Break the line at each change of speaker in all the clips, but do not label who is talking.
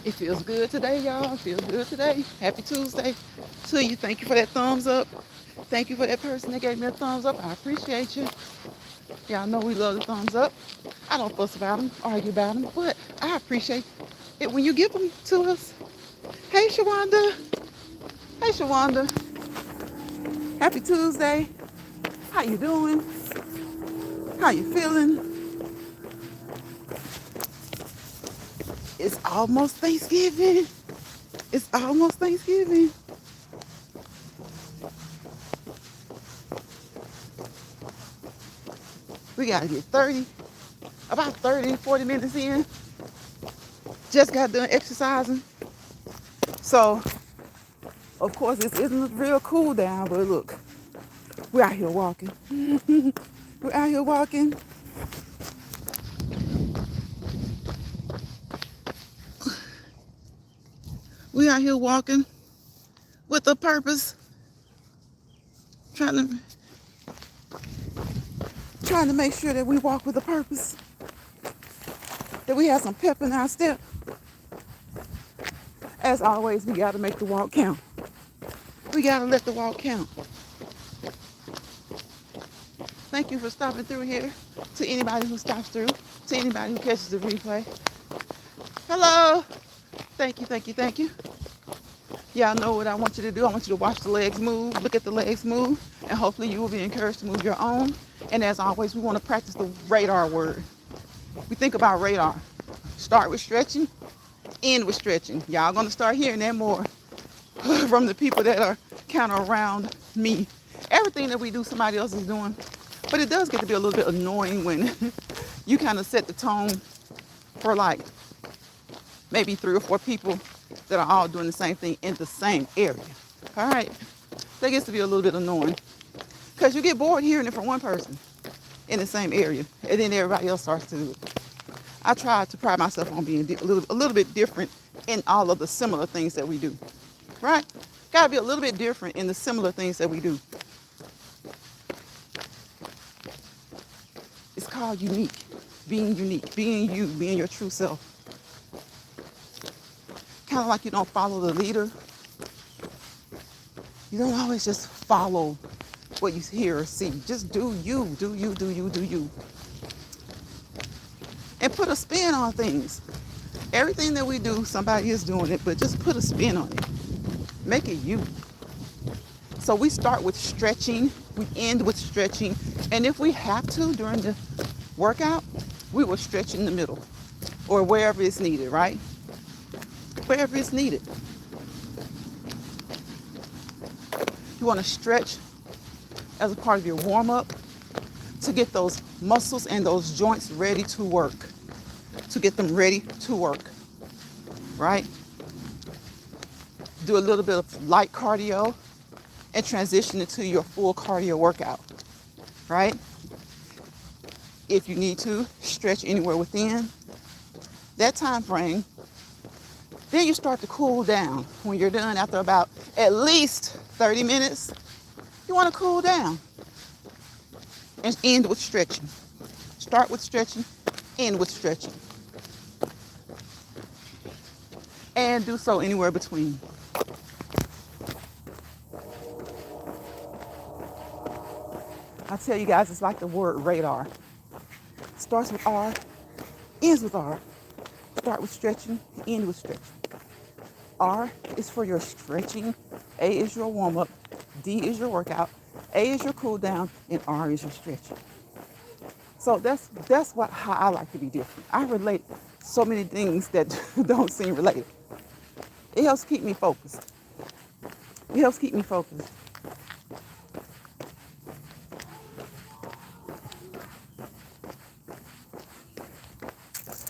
It feels good today, y'all. It feels good today. Happy Tuesday to you. Thank you for that thumbs up. Thank you for that person that gave me a thumbs up. I appreciate you. Y'all know we love the thumbs up. I don't fuss about them, argue about them, but I appreciate it when you give them to us. Hey, Shawanda. Hey, Shawanda. Happy Tuesday. How you doing? How you feeling? It's almost Thanksgiving. It's almost Thanksgiving. We gotta get about 30, 40 minutes in. Just got done exercising. So, of course, this isn't a real cool down, but look, we're out here walking. We're out here walking. We out here walking with a purpose. Trying to make sure that we walk with a purpose. That we have some pep in our step. As always, we gotta make the walk count. We gotta let the walk count. Thank you for stopping through here. To anybody who stops through, to anybody who catches the replay. Hello. Thank you, thank you, thank you. Y'all know what I want you to do. I want you to watch the legs move, look at the legs move, and hopefully you will be encouraged to move your own. And as always, we want to practice the radar word. We think about radar. Start with stretching, end with stretching. Y'all gonna start hearing that more from the people that are kind of around me. Everything that we do, somebody else is doing. But it does get to be a little bit annoying when you kind of set the tone for like maybe 3 or 4 people that are all doing the same thing in the same area. All right? That gets to be a little bit annoying because you get bored hearing it from one person in the same area, and then everybody else starts to do it. I try to pride myself on being a little bit different in all of the similar things that we do. Right? Got to be a little bit different in the similar things that we do. It's called unique, being you, being your true self. Kind of like you don't follow the leader. You don't always just follow what you hear or see. Just do you, do you, do you, do you. And put a spin on things. Everything that we do, somebody is doing it, but just put a spin on it. Make it you. So we start with stretching, we end with stretching, and if we have to during the workout, we will stretch in the middle or wherever it's needed, right? Wherever it's needed. You want to stretch as a part of your warm-up to get those muscles and those joints ready to work, to get them ready to work, right? Do a little bit of light cardio and transition into your full cardio workout, right? If you need to, stretch anywhere within that time frame. Then you start to cool down. When you're done after about at least 30 minutes, you want to cool down and end with stretching. Start with stretching, end with stretching. And do so anywhere between. I tell you guys, it's like the word radar. Starts with R, ends with R. Start with stretching, end with stretching. R is for your stretching, A is your warm-up, D is your workout, A is your cool down, and R is your stretching. So that's how I like to be different. I relate so many things that don't seem related. It helps keep me focused. It helps keep me focused.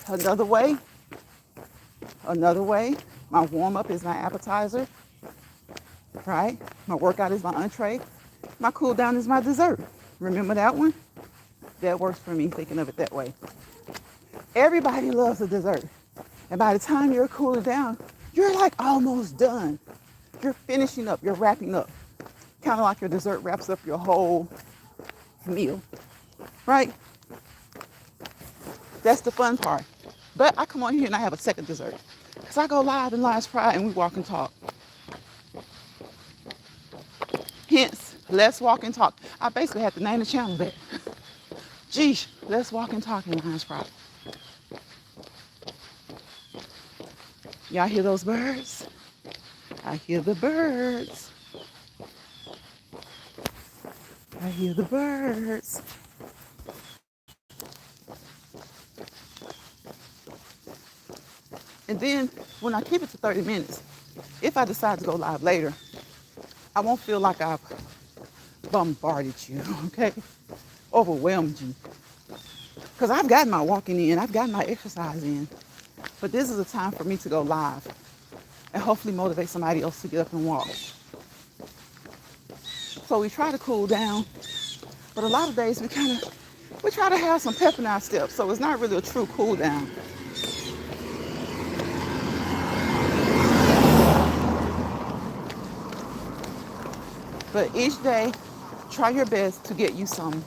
Another way, my warm-up is my appetizer, right? My workout is my entree. My cool down is my dessert. Remember that one? That works for me, thinking of it that way. Everybody loves a dessert. And by the time you're cooling down, you're like almost done. You're finishing up, you're wrapping up. Kind of like your dessert wraps up your whole meal, right? That's the fun part. But I come on here and I have a second dessert. Because I go live in Lions Pride and we walk and talk. Hence, let's walk and talk. I basically had to name the channel that. Geesh, let's walk and talk in Lions Pride. Y'all hear those birds? I hear the birds. I hear the birds. And then when I keep it to 30 minutes, if I decide to go live later, I won't feel like I've bombarded you, okay? Overwhelmed you. Because I've gotten my walking in, I've gotten my exercise in. But this is a time for me to go live and hopefully motivate somebody else to get up and walk. So we try to cool down, but a lot of days we try to have some pep in our steps. So it's not really a true cool down. But each day, try your best to get you some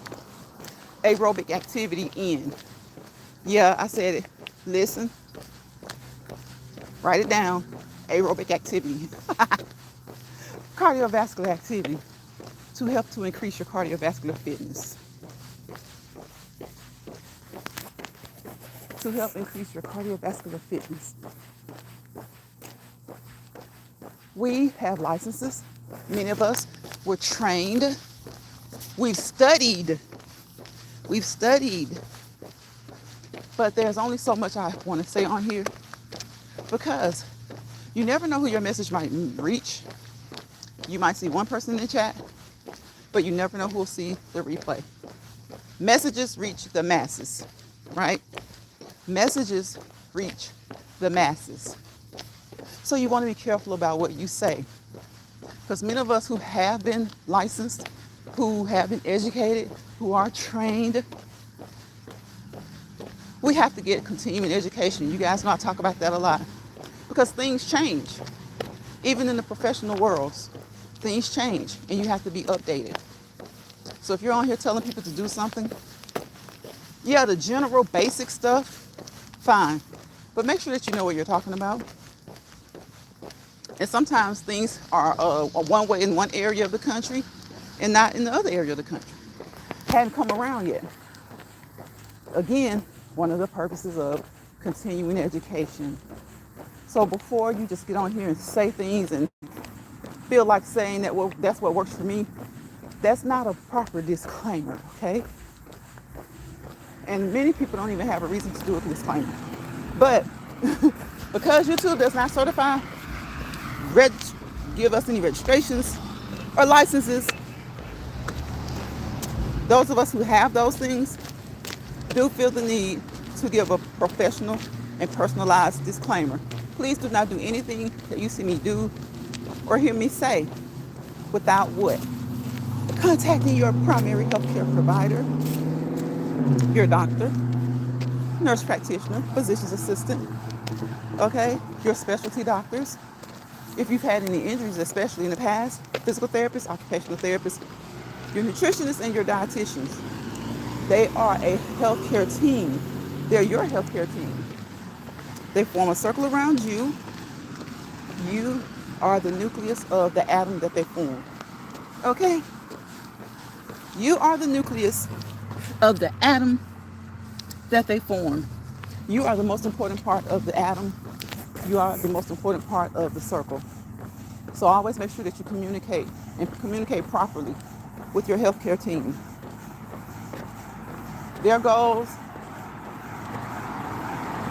aerobic activity in. Yeah, I said it. Listen. Write it down. Aerobic activity. Cardiovascular activity to help to increase your cardiovascular fitness. To help increase your cardiovascular fitness. We have licenses. Many of us were trained. We've studied. But there's only so much I want to say on here because you never know who your message might reach. You might see one person in the chat, but you never know who will see the replay. Messages reach the masses, right? Messages reach the masses. So you want to be careful about what you say. Because many of us who have been licensed, who have been educated, who are trained, we have to get continuing education. You guys know I talk about that a lot. Because things change. Even in the professional worlds, things change and you have to be updated. So if you're on here telling people to do something, yeah, the general basic stuff, fine. But make sure that you know what you're talking about. And sometimes things are one way in one area of the country and not in the other area of the country. Hadn't come around yet. Again, one of the purposes of continuing education. So before you just get on here and say things and feel like saying that, well, that's what works for me, that's not a proper disclaimer, okay? And many people don't even have a reason to do a disclaimer. But because YouTube does not certify, give us any registrations or licenses, those of us who have those things do feel the need to give a professional and personalized disclaimer. Please do not do anything that you see me do or hear me say without what? Contacting your primary healthcare provider, your doctor, nurse practitioner, physician's assistant, okay? Your specialty doctors. If you've had any injuries, especially in the past, physical therapists, occupational therapists, your nutritionists, and your dietitians. They are a healthcare team. They're your healthcare team. They form a circle around you. You are the nucleus of the atom that they form. Okay? You are the nucleus of the atom that they form. You are the most important part of the atom. You are the most important part of the circle. So always make sure that you communicate and communicate properly with your healthcare team. Their goals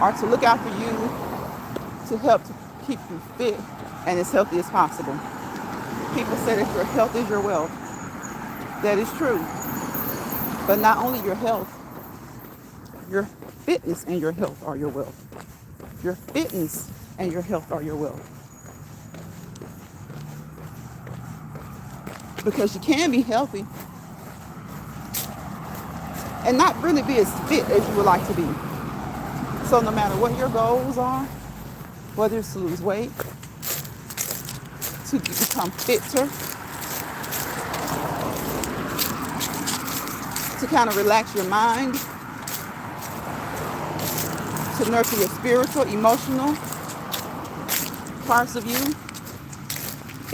are to look out for you, to help to keep you fit and as healthy as possible. People say that your health is your wealth. That is true. But not only your health, your fitness and your health are your wealth. Your fitness and your health are your wealth. Because you can be healthy and not really be as fit as you would like to be. So no matter what your goals are, whether it's to lose weight, to become fitter, to kind of relax your mind, to nurture your spiritual, emotional parts of you.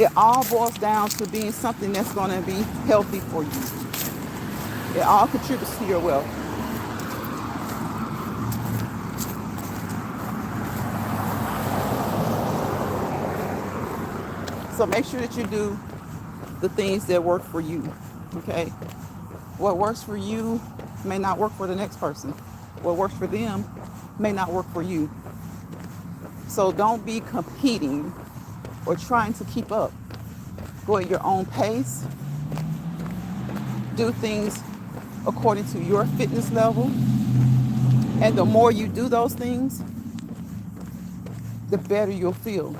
It all boils down to being something that's going to be healthy for you. It all contributes to your wealth. So make sure that you do the things that work for you, okay? What works for you may not work for the next person. What works for them may not work for you. So don't be competing or trying to keep up. Go at your own pace. Do things according to your fitness level. And the more you do those things, the better you'll feel.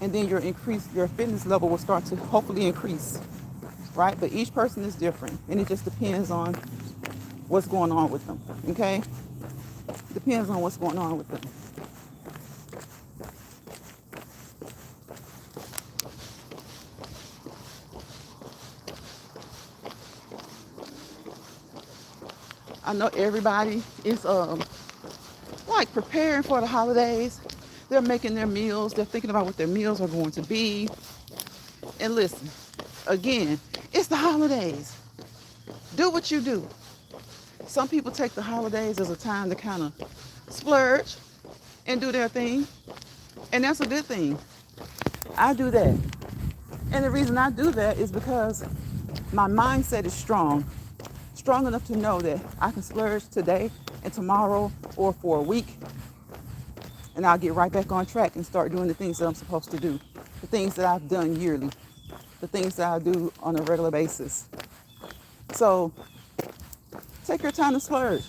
And then your fitness level will start to hopefully increase, right? But each person is different, and it just depends on what's going on with them, okay? Depends on what's going on with them. I know everybody is like preparing for the holidays. They're making their meals. They're thinking about what their meals are going to be. And listen, again, it's the holidays. Do what you do. Some people take the holidays as a time to kind of splurge and do their thing. And that's a good thing. I do that. And the reason I do that is because my mindset is strong enough to know that I can splurge today and tomorrow or for a week, and I'll get right back on track and start doing the things that I'm supposed to do, the things that I've done yearly, the things that I do on a regular basis. So take your time to splurge.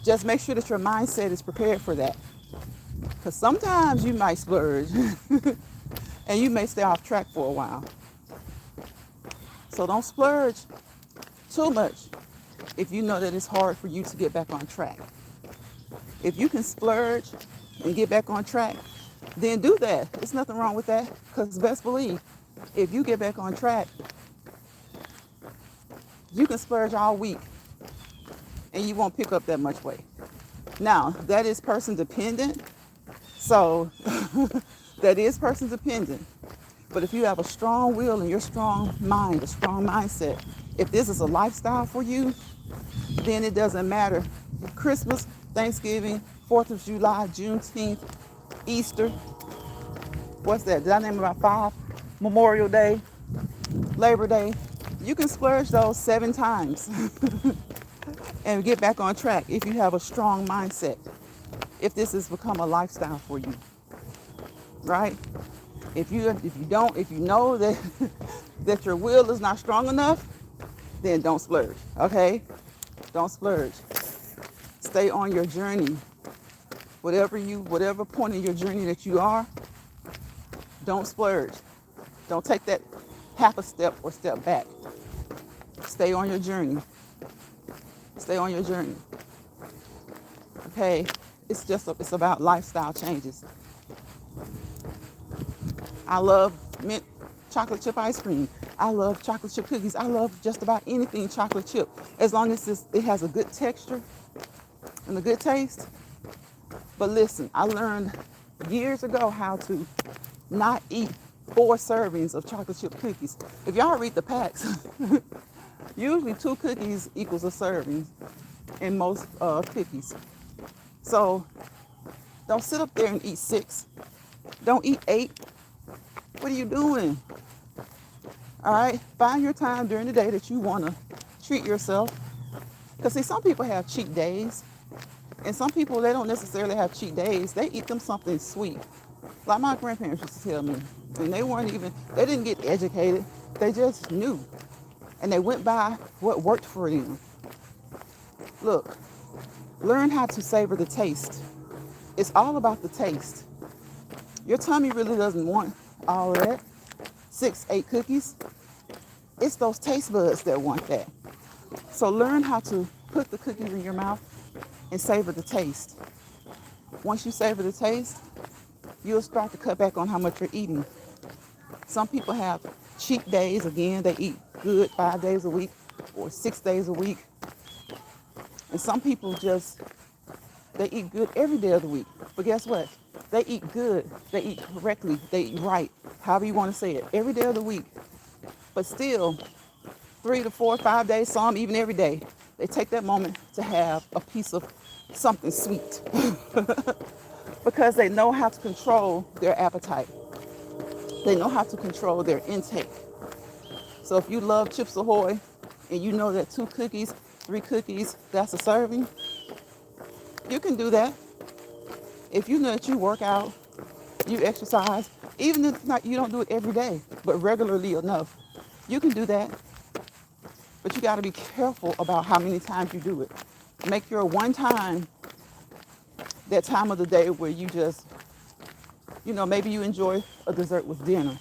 Just make sure that your mindset is prepared for that, because sometimes you might splurge and you may stay off track for a while. So don't splurge too much if you know that it's hard for you to get back on track. If you can splurge and get back on track, then do that. There's nothing wrong with that, because best believe, if you get back on track, you can splurge all week and you won't pick up that much weight. Now, that is person dependent. So that is person dependent. But if you have a strong will and your strong mind, a strong mindset, if this is a lifestyle for you, then it doesn't matter. Christmas, Thanksgiving, 4th of July, Juneteenth, Easter. What's that? Did I name about 5? Memorial Day, Labor Day. You can splurge those 7 times and get back on track if you have a strong mindset. If this has become a lifestyle for you, right? If you know that that your will is not strong enough, then don't splurge, okay? Don't splurge. Stay on your journey. Whatever point in your journey that you are, don't splurge. Don't take that half a step or step back. Stay on your journey. Stay on your journey. Okay? It's about lifestyle changes. I love mint chocolate chip ice cream. I love chocolate chip cookies. I love just about anything chocolate chip, as long as it has a good texture and a good taste. But listen, I learned years ago how to not eat 4 servings of chocolate chip cookies. If y'all read the packs, usually 2 cookies equals a serving in most cookies. So don't sit up there and eat 6. Don't eat 8. What are you doing? All right, find your time during the day that you want to treat yourself. Because see, some people have cheat days, and some people, they don't necessarily have cheat days. They eat them something sweet. Like my grandparents used to tell me, and they didn't get educated. They just knew, and they went by what worked for them. Look, learn how to savor the taste. It's all about the taste. Your tummy really doesn't want all of that. 6, 8 cookies. It's those taste buds that want that. So learn how to put the cookies in your mouth and savor the taste. Once you savor the taste, you'll start to cut back on how much you're eating. Some people have cheat days. Again, they eat good 5 days a week or 6 days a week. And some people just, they eat good every day of the week. But guess what? They eat good. They eat correctly. They eat right. However you want to say it. Every day of the week. But still, 3 to 4, 5 days, some even every day, they take that moment to have a piece of something sweet. Because they know how to control their appetite. They know how to control their intake. So if you love Chips Ahoy and you know that 2 cookies, 3 cookies, that's a serving, you can do that. If you know that you work out, you exercise, even if not, you don't do it every day, but regularly enough, you can do that. But you got to be careful about how many times you do it. Make your one time that time of the day where you just, maybe you enjoy a dessert with dinner.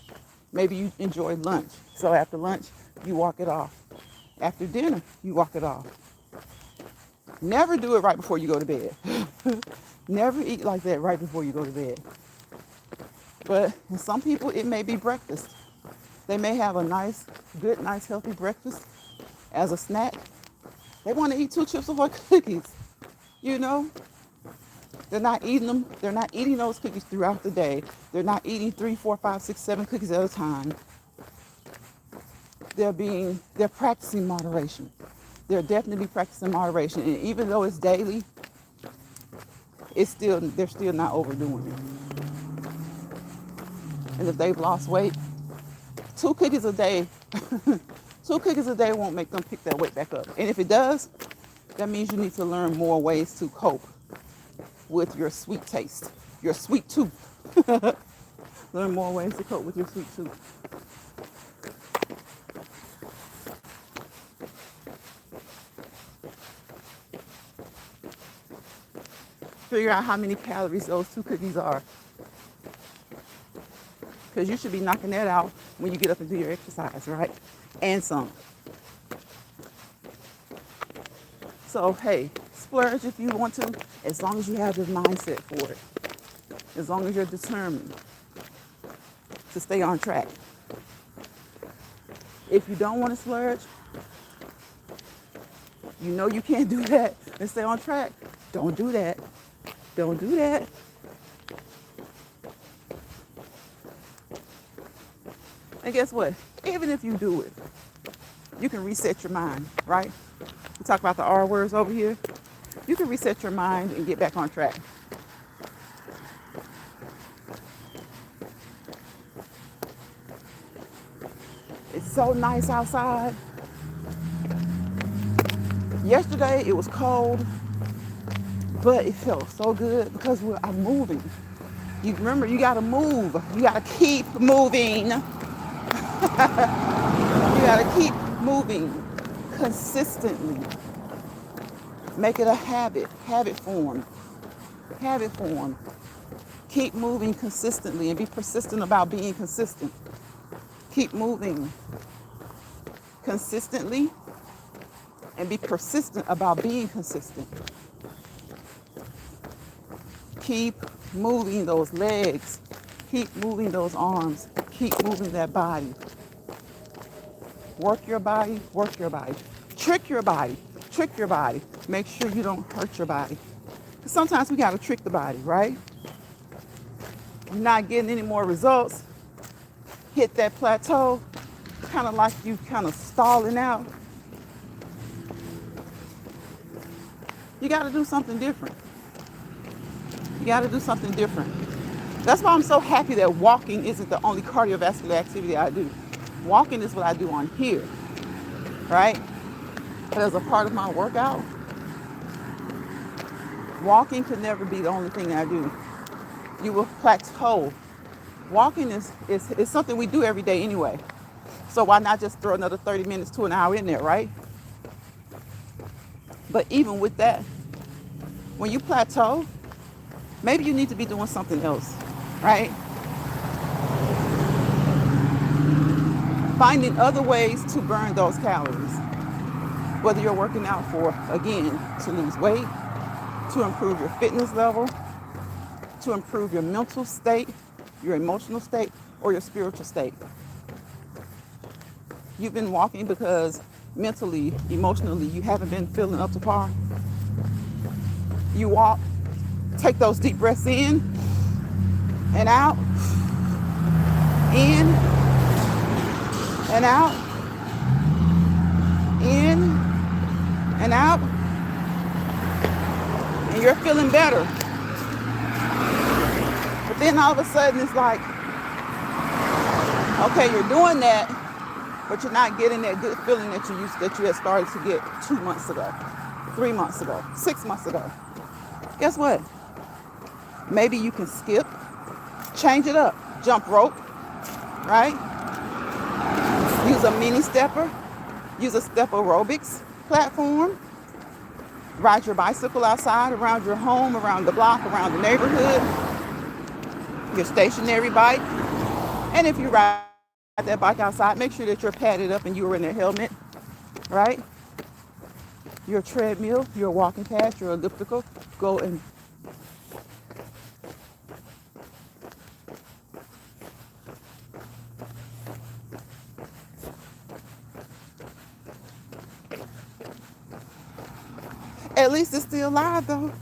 Maybe you enjoy lunch. So after lunch, you walk it off. After dinner, you walk it off. Never do it right before you go to bed. Never eat like that right before you go to bed. But in some people, it may be breakfast. They may have a nice, healthy breakfast as a snack. They want to eat 2 Chips Ahoy cookies. They're not eating them. They're not eating those cookies throughout the day. They're not eating 3, 4, 5, 6, 7 cookies at a time. They're practicing moderation. They're definitely practicing moderation. And even though it's daily, they're still not overdoing it. And if they've lost weight, 2 cookies a day, 2 cookies a day won't make them pick that weight back up. And if it does, that means you need to learn more ways to cope with your sweet taste, your sweet tooth. Learn more ways to cope with your sweet tooth. Figure out how many calories those 2 cookies are. Because you should be knocking that out when you get up and do your exercise, right? And some. So, hey, splurge if you want to, as long as you have the mindset for it. As long as you're determined to stay on track. If you don't want to splurge, you know you can't do that and stay on track. Don't do that. Don't do that. And guess what? Even if you do it, you can reset your mind, right? We talk about the R words over here. You can reset your mind and get back on track. It's so nice outside. Yesterday it was cold, but it felt so good because I'm moving. You remember, you gotta move. You gotta keep moving. You gotta keep moving consistently. Make it a habit form. Habit form. Keep moving consistently and be persistent about being consistent. Keep moving consistently and be persistent about being consistent. Keep moving those legs. Keep moving those arms. Keep moving that body. Work your body, work your body. Trick your body, trick your body. Make sure you don't hurt your body. Because sometimes we got to trick the body, right? You're not getting any more results. Hit that plateau, kind of like you kind of stalling out. You got to do something different. You got to do something different. That's why I'm so happy that walking isn't the only cardiovascular activity I do. Walking is what I do on here, right? But as a part of my workout, walking can never be the only thing I do. You will plateau. Walking is something we do every day anyway. So why not just throw another 30 minutes to an hour in there, right? But even with that, when you plateau, maybe you need to be doing something else, right? Finding other ways to burn those calories. Whether you're working out for, again, to lose weight, to improve your fitness level, to improve your mental state, your emotional state, or your spiritual state. You've been walking because mentally, emotionally, you haven't been feeling up to par. You walk, take those deep breaths in and out, in and out, in and out, and you're feeling better. But then all of a sudden it's like, okay, you're doing that, but you're not getting that good feeling that you had started to get 2 months ago, 3 months ago, 6 months ago. Guess what? Maybe you can skip, change it up, jump rope, right? Use a mini stepper, use a step aerobics platform, ride your bicycle outside around your home, around the block, around the neighborhood, your stationary bike. And if you ride that bike outside, make sure that you're padded up and you're in a helmet, right? Your treadmill, your walking past, your elliptical, go and at least it's still live though.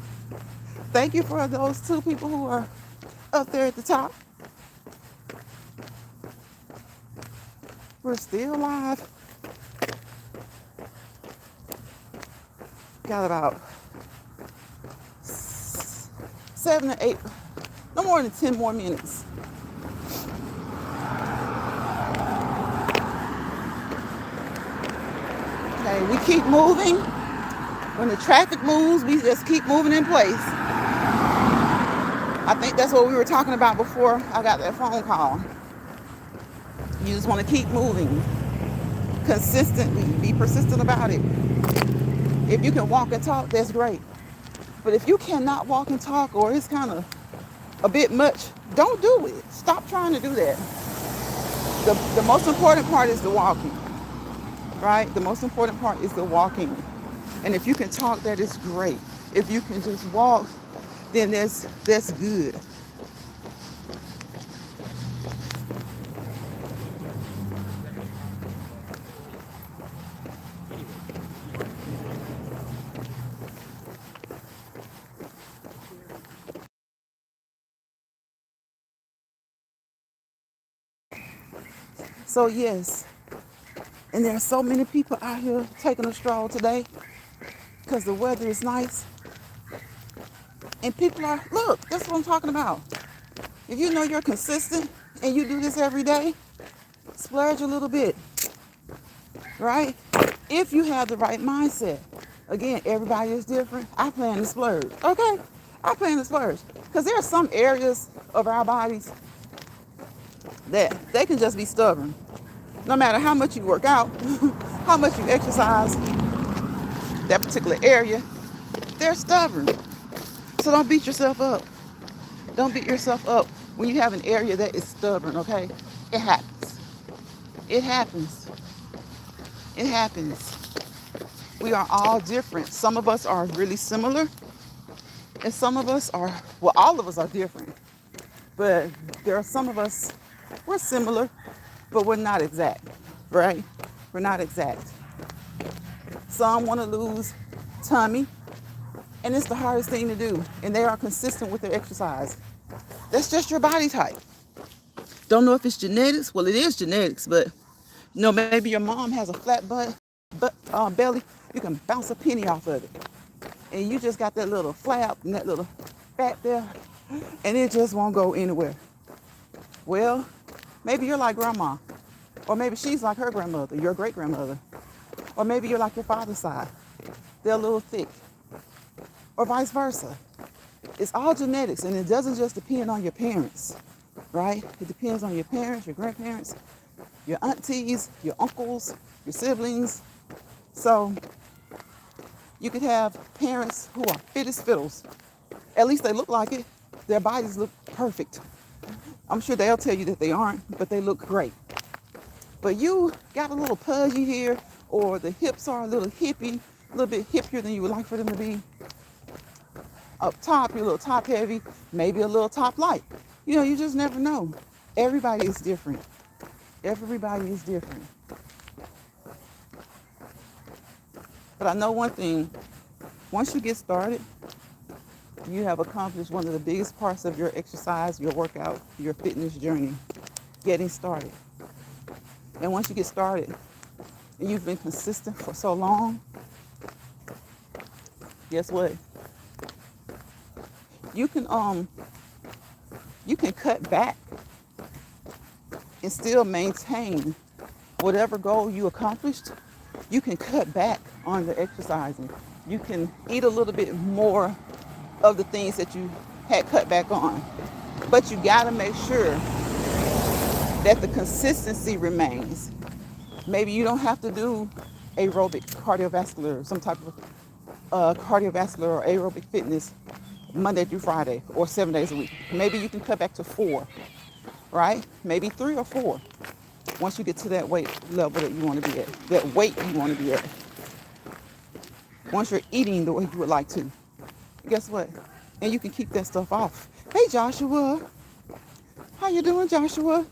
Thank you for those 2 people who are up there at the top. We're still live. Got about 7 or 8, no more than 10 more minutes. Okay, we keep moving. When the traffic moves, we just keep moving in place. I think that's what we were talking about before I got that phone call. You just want to keep moving consistently. Be persistent about it. If you can walk and talk, that's great. But if you cannot walk and talk, or it's kind of a bit much, don't do it. Stop trying to do that. The most important part is the walking, right? The most important part is the walking. And if you can talk, that is great. If you can just walk, then that's good. So yes, and there are so many people out here taking a stroll today because the weather is nice. And people are, look, that's what I'm talking about. If you know you're consistent and you do this every day, splurge a little bit, right? If you have the right mindset. Again, everybody is different. I plan to splurge, okay? I plan to splurge. Because there are some areas of our bodies that they can just be stubborn. No matter how much you work out, how much you exercise, that particular area, they're stubborn. So don't beat yourself up. Don't beat yourself up when you have an area that is stubborn, okay? It happens. It happens. It happens. We are all different. Some of us are really similar, and some of us are, well, all of us are different. But there are some of us, we're similar, but we're not exact, right? We're not exact. Some want to lose tummy, and it's the hardest thing to do, and they are consistent with their exercise. That's just your body type. Don't know if it's genetics. Well, it is genetics, but maybe your mom has a flat belly. You can bounce a penny off of it, and you just got that little flap and that little fat there, and it just won't go anywhere. Well, maybe you're like grandma, or maybe she's like her grandmother, your great grandmother, or maybe you're like your father's side. They're a little thick, or vice versa. It's all genetics, and it doesn't just depend on your parents, right? It depends on your parents, your grandparents, your aunties, your uncles, your siblings. So you could have parents who are fit as fiddles. At least they look like it. Their bodies look perfect. I'm sure they'll tell you that they aren't, but they look great. But you got a little pudgy here, or the hips are a little hippie, a little bit hippier than you would like for them to be. Up top, you're a little top heavy, maybe a little top light. You just never know. Everybody is different. Everybody is different. But I know one thing. Once you get started, you have accomplished one of the biggest parts of your exercise, your workout, your fitness journey, getting started. And once you get started and you've been consistent for so long, guess what? You can cut back and still maintain whatever goal you accomplished. You can cut back on the exercising. You can eat a little bit more of the things that you had cut back on. But you gotta make sure that the consistency remains. Maybe you don't have to do aerobic, cardiovascular, some type of cardiovascular or aerobic fitness Monday through Friday or 7 days a week. Maybe you can cut back to 4, right? Maybe 3 or 4 once you get to that weight level that you want to be at, that weight you want to be at. Once you're eating the way you would like to. Guess what? And you can keep that stuff off. Hey, Joshua. How you doing, Joshua?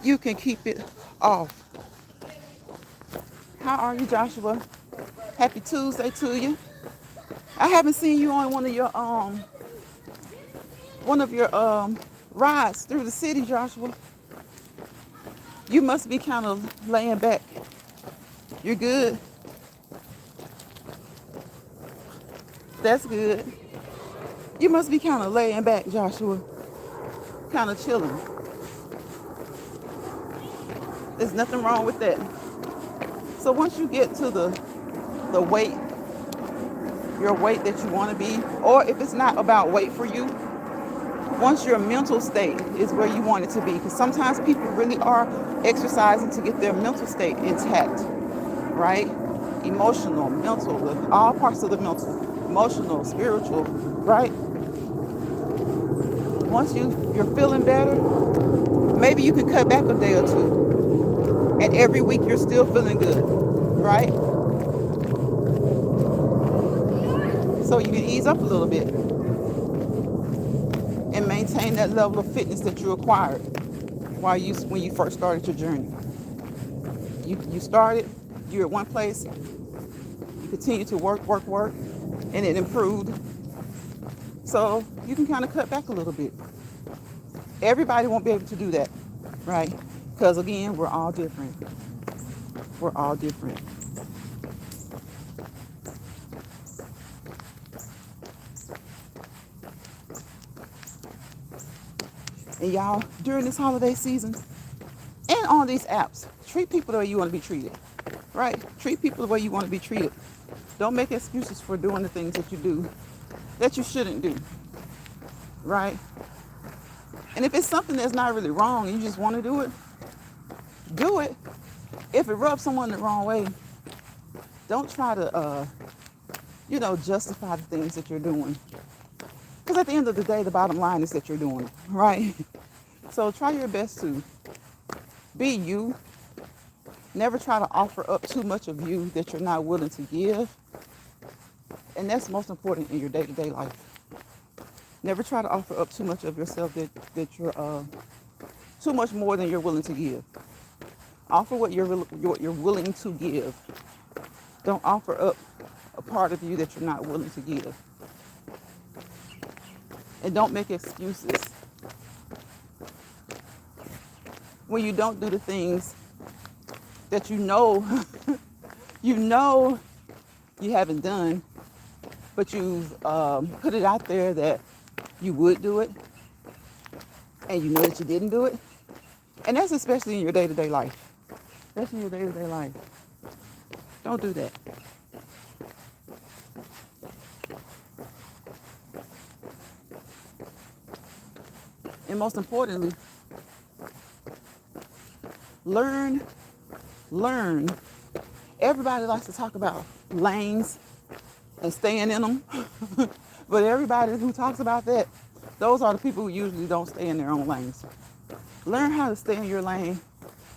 You can keep it off. How are you, Joshua? Happy Tuesday to you. I haven't seen you on one of your rides through the city, Joshua. You must be kind of laying back. You're good. That's good. You must be kind of laying back, Joshua. Kind of chilling. There's nothing wrong with that. So once you get to the weight, your weight that you want to be, or if it's not about weight for you, once your mental state is where you want it to be, because sometimes people really are exercising to get their mental state intact, right? Emotional, mental, all parts of the mental, emotional, spiritual, right? Once you're feeling better, maybe you can cut back a day or two, and every week you're still feeling good, right? So you can ease up a little bit and maintain that level of fitness that you acquired when you first started your journey. You started, you're at one place, you continue to work, and it improved. So you can kind of cut back a little bit. Everybody won't be able to do that, right? Because again, we're all different. We're all different. And y'all, during this holiday season and on these apps, treat people the way you want to be treated, right? Treat people the way you want to be treated. Don't make excuses for doing the things that you do that you shouldn't do, right? And if it's something that's not really wrong and you just want to do it, do it. If it rubs someone the wrong way, don't try to, justify the things that you're doing. Because at the end of the day, the bottom line is that you're doing it, right? So try your best to be you. Never try to offer up too much of you that you're not willing to give. And that's most important in your day-to-day life. Never try to offer up too much of yourself that you're too much more than you're willing to give. Offer what you're willing to give. Don't offer up a part of you that you're not willing to give. And don't make excuses when you don't do the things that you know you haven't done, but you've put it out there that you would do it, and you know that you didn't do it. And that's especially in your day-to-day life. That's in your day-to-day life. Don't do that. And most importantly, learn. Everybody likes to talk about lanes and staying in them. But everybody who talks about that, those are the people who usually don't stay in their own lanes. Learn how to stay in your lane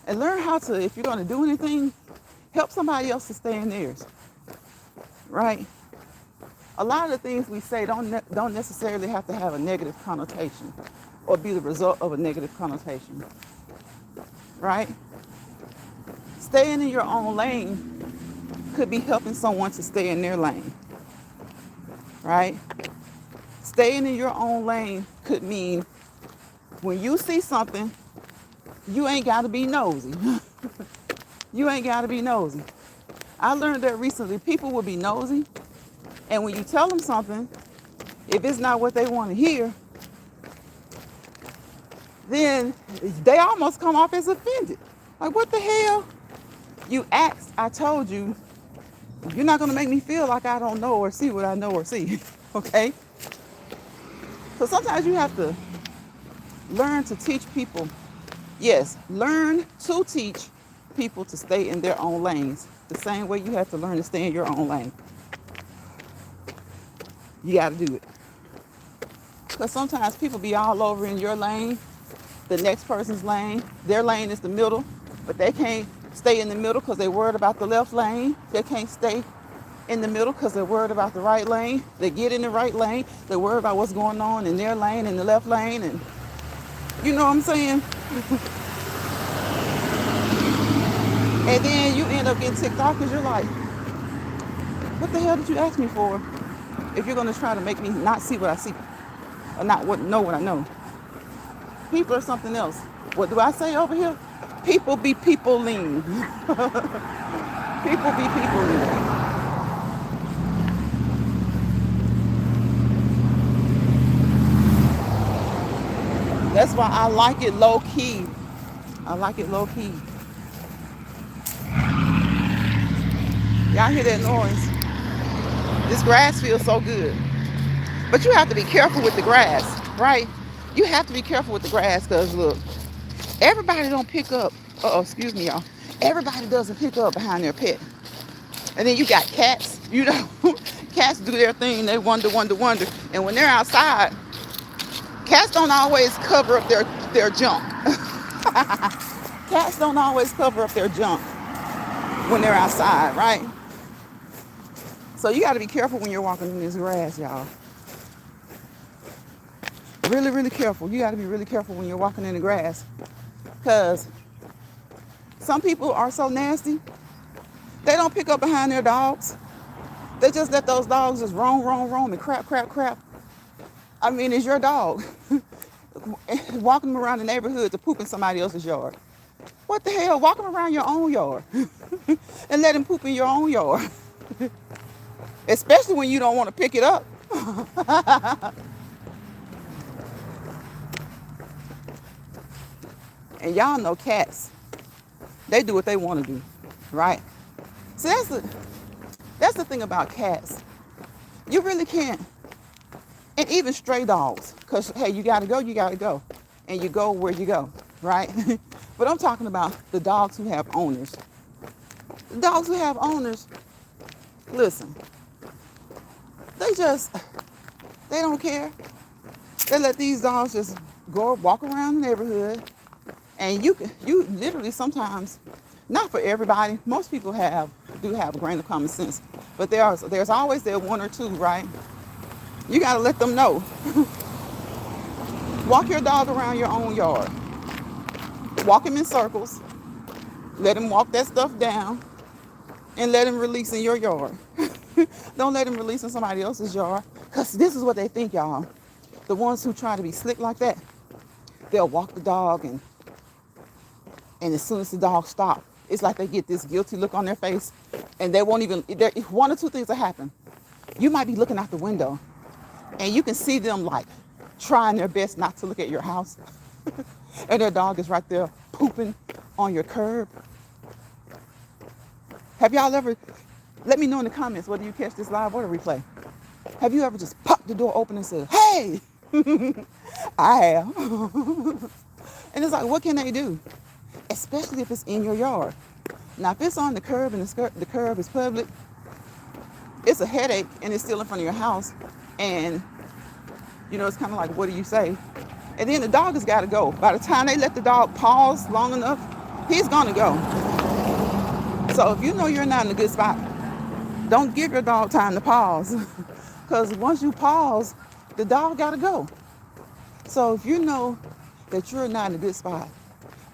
and learn how to, if you're going to do anything, help somebody else to stay in theirs. Right? A lot of the things we say don't necessarily have to have a negative connotation or be the result of a negative connotation. Right? Staying in your own lane could be helping someone to stay in their lane, right? Staying in your own lane could mean when you see something, you ain't got to be nosy. You ain't got to be nosy. I learned that recently. People will be nosy, and when you tell them something, if it's not what they want to hear, then they almost come off as offended. Like, what the hell? You asked, I told you, you're not going to make me feel like I don't know or see what I know or see, okay? So sometimes you have to learn to teach people. Yes, learn to teach people to stay in their own lanes. The same way you have to learn to stay in your own lane. You got to do it. Because sometimes people be all over in your lane, the next person's lane. Their lane is the middle, but they can't stay in the middle because they're worried about the left lane. They can't stay in the middle because they're worried about the right lane. They get in the right lane. They're worried about what's going on in their lane, in the left lane. And you know what I'm saying? And then you end up getting ticked off because you're like, what the hell did you ask me for if you're going to try to make me not see what I see or not know what I know? People are something else. What do I say over here? People be people-ling. People be people-ling. That's why I like it low-key. I like it low-key. Y'all hear that noise? This grass feels so good. But you have to be careful with the grass, right? You have to be careful with the grass because, look, everybody don't pick up. Excuse me, y'all. Everybody doesn't pick up behind their pet. And then you got cats, you know. Cats do their thing. They wonder. And when they're outside, cats don't always cover up their junk. Cats don't always cover up their junk when they're outside, right? So you got to be careful when you're walking in this grass, y'all. Really, really careful. You got to be really careful when you're walking in the grass. Because some people are so nasty, they don't pick up behind their dogs. They just let those dogs just roam and crap. I mean, it's your dog. Walking them around the neighborhood to poop in somebody else's yard. What the hell? Walk them around your own yard and let him poop in your own yard. Especially when you don't want to pick it up. And y'all know cats. They do what they want to do, right? So that's the thing about cats. You really can't. And even stray dogs. Because, hey, you got to go. And you go where you go, right? But I'm talking about the dogs who have owners. The dogs who have owners, listen, they don't care. They let these dogs just go walk around the neighborhood. And you literally sometimes, not for everybody, most people do have a grain of common sense. But there's always that one or two, right? You got to let them know. Walk your dog around your own yard. Walk him in circles. Let him walk that stuff down. And let him release in your yard. Don't let him release in somebody else's yard. Because this is what they think, y'all. The ones who try to be slick like that, they'll walk the dog and as soon as the dog stops, it's like they get this guilty look on their face and they won't even, one or two things will happen. You might be looking out the window and you can see them like trying their best not to look at your house and their dog is right there pooping on your curb. Have y'all ever, let me know in the comments whether you catch this live or the replay. Have you ever just popped the door open and said, hey? I have. And it's like, what can they do? Especially if it's in your yard. Now, if it's on the curb and the curb is public, it's a headache and it's still in front of your house. And, you know, it's kind of like, what do you say? And then the dog has got to go. By the time they let the dog pause long enough, he's going to go. So if you know you're not in a good spot, don't give your dog time to pause. Because once you pause, the dog got to go. So if you know that you're not in a good spot,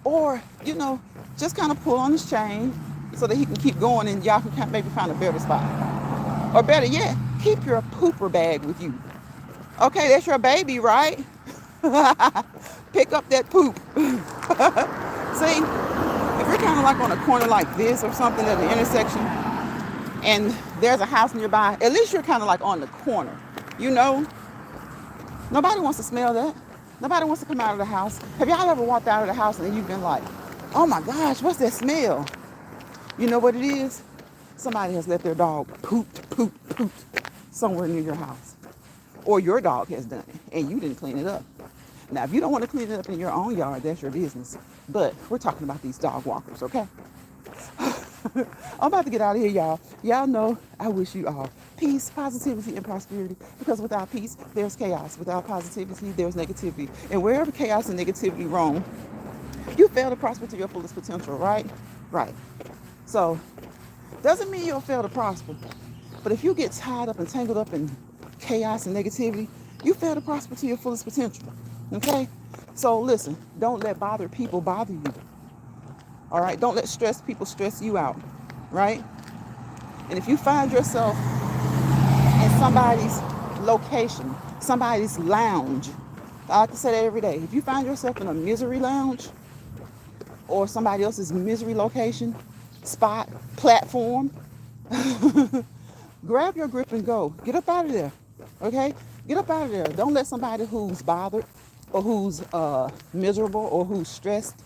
or, you know, just kind of pull on his chain so that he can keep going and y'all can maybe find a better spot. Or better yet, keep your pooper bag with you. Okay, that's your baby, right? Pick up that poop. See, if you're kind of like on a corner like this or something at an intersection and there's a house nearby, at least you're kind of like on the corner. You know, nobody wants to smell that. Nobody wants to come out of the house. Have y'all ever walked out of the house and you've been like, oh my gosh, what's that smell? You know what it is? Somebody has let their dog poop somewhere near your house. Or your dog has done it and you didn't clean it up. Now, if you don't want to clean it up in your own yard, that's your business. But we're talking about these dog walkers, okay? I'm about to get out of here, y'all. Y'all know I wish you all peace, positivity, and prosperity. Because without peace, there's chaos. Without positivity, there's negativity. And wherever chaos and negativity roam, you fail to prosper to your fullest potential, right? Right. So, doesn't mean you'll fail to prosper. But if you get tied up and tangled up in chaos and negativity, you fail to prosper to your fullest potential. Okay? So listen, don't let bothered people bother you. All right? Don't let stressed people stress you out. Right? And if you find yourself in somebody's location, somebody's lounge, I like to say that every day. If you find yourself in a misery lounge or somebody else's misery location, spot, platform, grab your grip and go. Get up out of there. Okay? Get up out of there. Don't let somebody who's bothered or who's miserable or who's stressed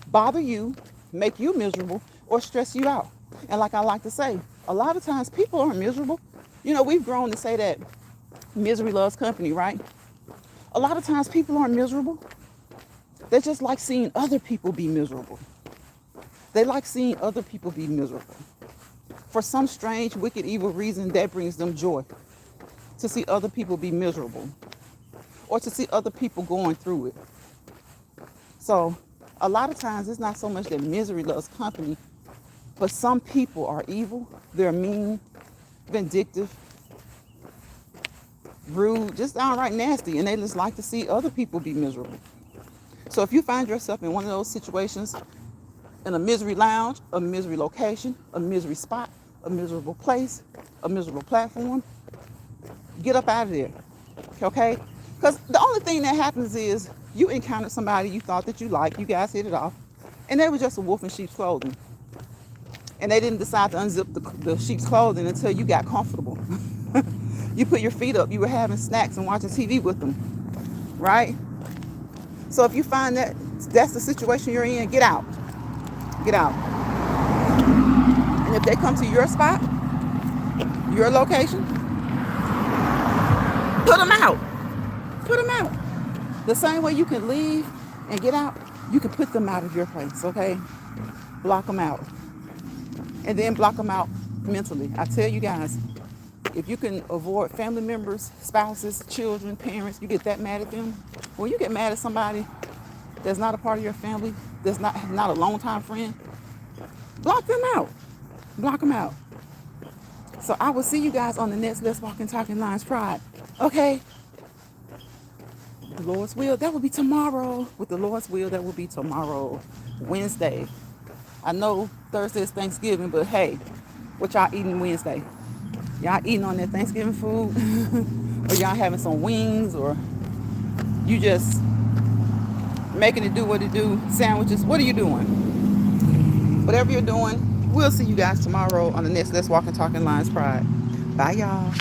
bother you, make you miserable, or stress you out. And like I like to say, a lot of times people aren't miserable. You know, we've grown to say that misery loves company, right? A lot of times people aren't miserable. They just like seeing other people be miserable. They like seeing other people be miserable. For some strange, wicked, evil reason, that brings them joy. To see other people be miserable. Or to see other people going through it. So, a lot of times, it's not so much that misery loves company, but some people are evil, they're mean, vindictive, rude, just downright nasty, and they just like to see other people be miserable. So if you find yourself in one of those situations, in a misery lounge, a misery location, a misery spot, a miserable place, a miserable platform, get up out of there, okay? Because the only thing that happens is you encountered somebody you thought that you liked, you guys hit it off, and they were just a wolf in sheep's clothing. And they didn't decide to unzip the sheep's clothing until you got comfortable. You put your feet up, you were having snacks and watching TV with them, right? So if you find that that's the situation you're in, get out. Get out. And if they come to your spot, your location, put them out. Put them out. The same way you can leave and get out, you can put them out of your place, okay? Block them out. And then block them out mentally. I tell you guys, if you can avoid family members, spouses, children, parents, you get that mad at them. When you get mad at somebody that's not a part of your family, that's not a long-time friend, block them out. Block them out. So I will see you guys on the next Let's Walk and Talk in Lines Pride. Okay? The Lord's will, that will be tomorrow. With the Lord's will, that will be tomorrow, Wednesday. I know Thursday is Thanksgiving, but hey, what y'all eating Wednesday? Y'all eating on that Thanksgiving food? Or y'all having some wings? Or you just making it do what it do? Sandwiches? What are you doing? Whatever you're doing, we'll see you guys tomorrow on the next Let's Walk and Talk in Lines Pride. Bye, y'all.